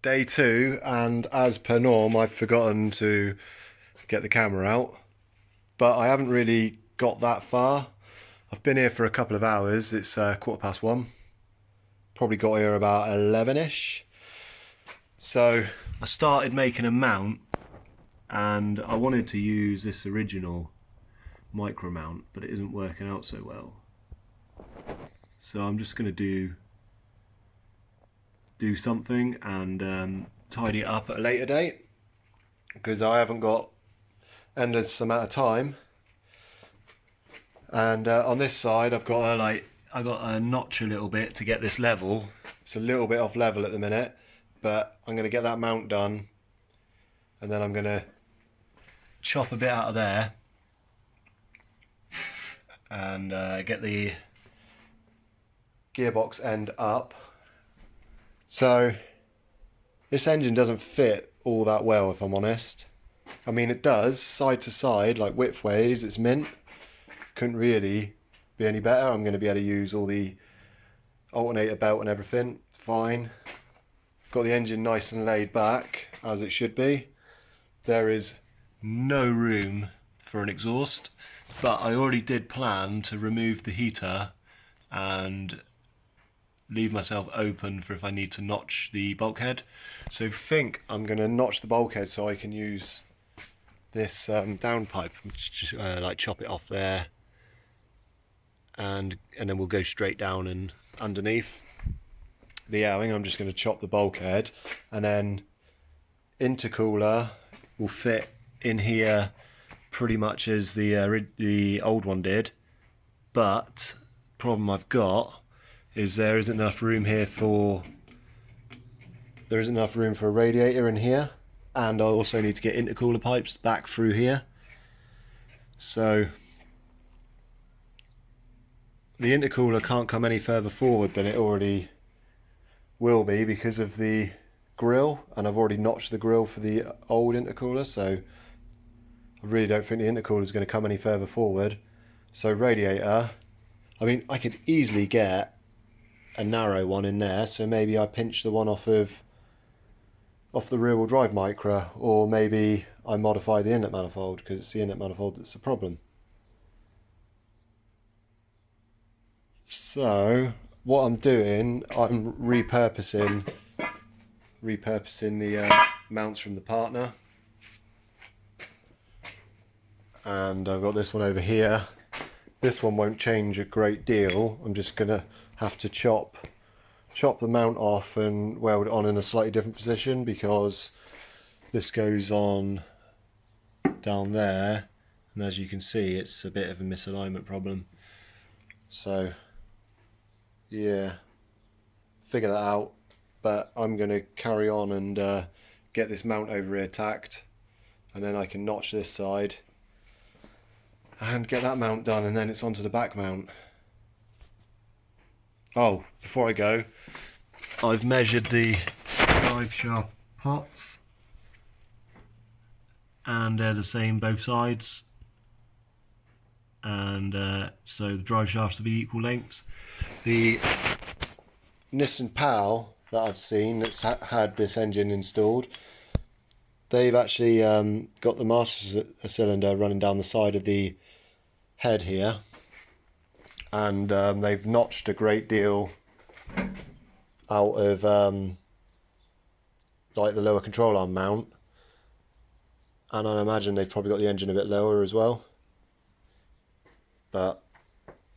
Day two, and as per norm, I've forgotten to get the camera out, but I haven't really got that far. I've been here for a couple of hours. It's 1:15. Probably got here about 11ish. So I started making a mount, and I wanted to use this original micro mount, but it isn't working out so well. So I'm just going to do something and tidy it up at a later date, because I haven't got endless amount of time. And on this side I've got a notch a little bit to get this level. It's a little bit off level at the minute, but I'm going to get that mount done, and then I'm going to chop a bit out of there and get the gearbox end up. So this engine doesn't fit all that well, if I'm honest. I mean, it does side to side, like widthways, it's mint. Couldn't really be any better. I'm going to be able to use all the alternator belt and everything fine. Got the engine nice and laid back as it should be. There is no room for an exhaust, but I already did plan to remove the heater and leave myself open for if I need to notch the bulkhead. So I think I'm going to notch the bulkhead so I can use this downpipe, just like chop it off there, and then we'll go straight down and underneath. But yeah, I think I'm just going to chop the bulkhead, and then intercooler will fit in here pretty much as the old one did. But problem I've got is there isn't enough room for a radiator in here, and I also need to get intercooler pipes back through here. So the intercooler can't come any further forward than it already will be because of the grill, and I've already notched the grill for the old intercooler, so I really don't think the intercooler is going to come any further forward. So radiator, I mean, I could easily get a narrow one in there, so maybe I pinch the one off the rear wheel drive micro, or maybe I modify the inlet manifold, because it's the inlet manifold that's the problem. So what I'm doing, I'm repurposing the mounts from the partner, and I've got this one over here. This one won't change a great deal. I'm just gonna have to chop the mount off and weld it on in a slightly different position, because this goes on down there, and as you can see it's a bit of a misalignment problem. So yeah, figure that out, but I'm going to carry on and get this mount over here tacked, and then I can notch this side and get that mount done, and then it's onto the back mount. Oh, before I go, I've measured the drive shaft pots, and they're the same both sides, and so the drive shafts will be equal lengths. The Nissan PAL that I've seen that's had this engine installed, they've actually got the master cylinder running down the side of the head here, and they've notched a great deal out of like the lower control arm mount, and I imagine they've probably got the engine a bit lower as well, but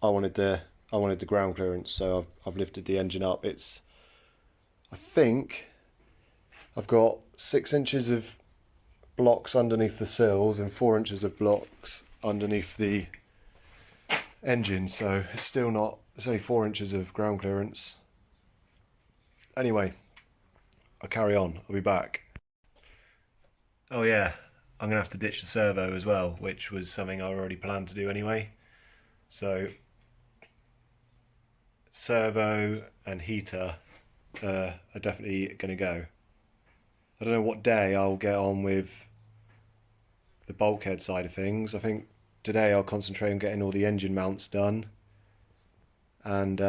I wanted the ground clearance, so I've lifted the engine up. I think I've got 6 inches of blocks underneath the sills and 4 inches of blocks underneath the engine, so it's only 4 inches of ground clearance. Anyway, I'll carry on, I'll be back. Oh yeah, I'm gonna have to ditch the servo as well, which was something I already planned to do anyway. So servo and heater are definitely going to go. I don't know what day I'll get on with the bulkhead side of things. I think today I'll concentrate on getting all the engine mounts done, and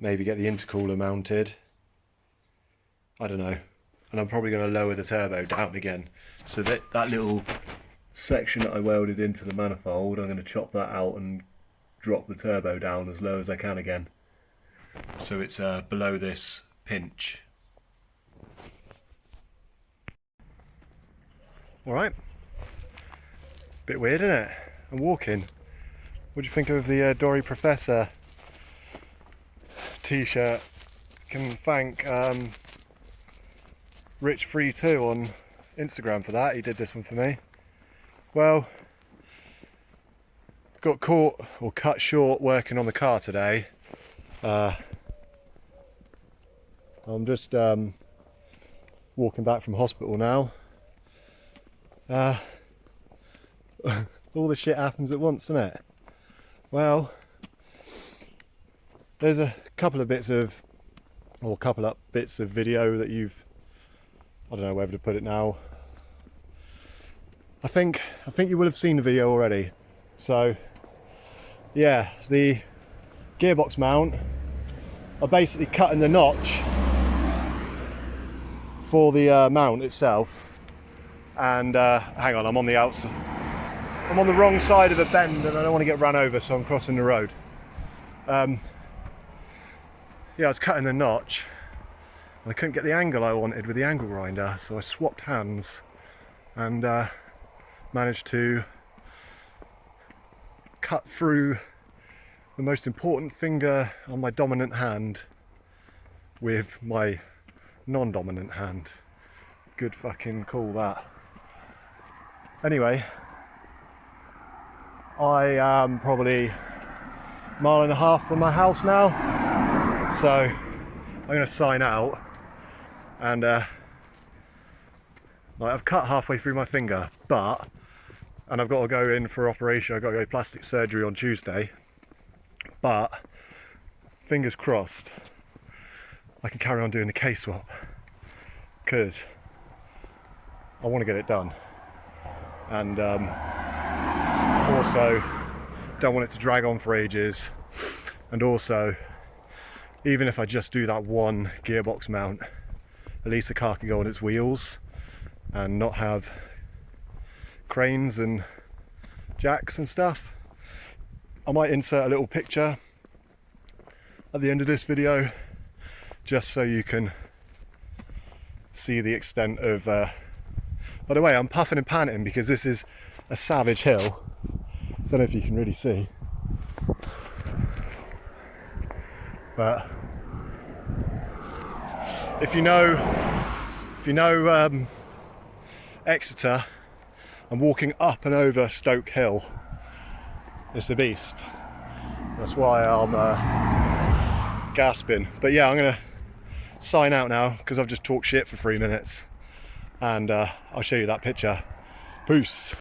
maybe get the intercooler mounted. I don't know. and I'm probably going to lower the turbo down again. So that little section that I welded into the manifold, I'm going to chop that out and drop the turbo down as low as I can again, so it's below this pinch. Alright, bit weird, isn't it? I'm walking. What do you think of the Dory Professor t-shirt? Can thank Rich32 on Instagram for that. He did this one for me. Well, got caught or cut short working on the car today. I'm just walking back from hospital now. All the shit happens at once, doesn't it? Well, there's a couple of bits of video that I don't know whether to put it now. I think you will have seen the video already. So yeah, the gearbox mount, I basically cut in the notch for the mount itself, and hang on, I'm on the outside. I'm on the wrong side of a bend and I don't want to get run over, so I'm crossing the road. Yeah, I was cutting the notch and I couldn't get the angle I wanted with the angle grinder, so I swapped hands and managed to cut through the most important finger on my dominant hand with my non-dominant hand. Good fucking call, that. Anyway, I am probably a mile and a half from my house now, so I'm going to sign out, and I've cut halfway through my finger, and I've got to go in for operation. I've got to go plastic surgery on Tuesday, but fingers crossed I can carry on doing the K-swap, because I want to get it done, and also don't want it to drag on for ages. And also, even if I just do that one gearbox mount, at least the car can go on its wheels and not have cranes and jacks and stuff. I might insert a little picture at the end of this video just so you can see the extent of by the way, I'm puffing and panting because this is a savage hill. Don't know if you can really see, but if you know Exeter, I'm walking up and over Stoke Hill. It's the beast. That's why I'm gasping. But yeah, I'm gonna sign out now because I've just talked shit for 3 minutes, and I'll show you that picture. Peace.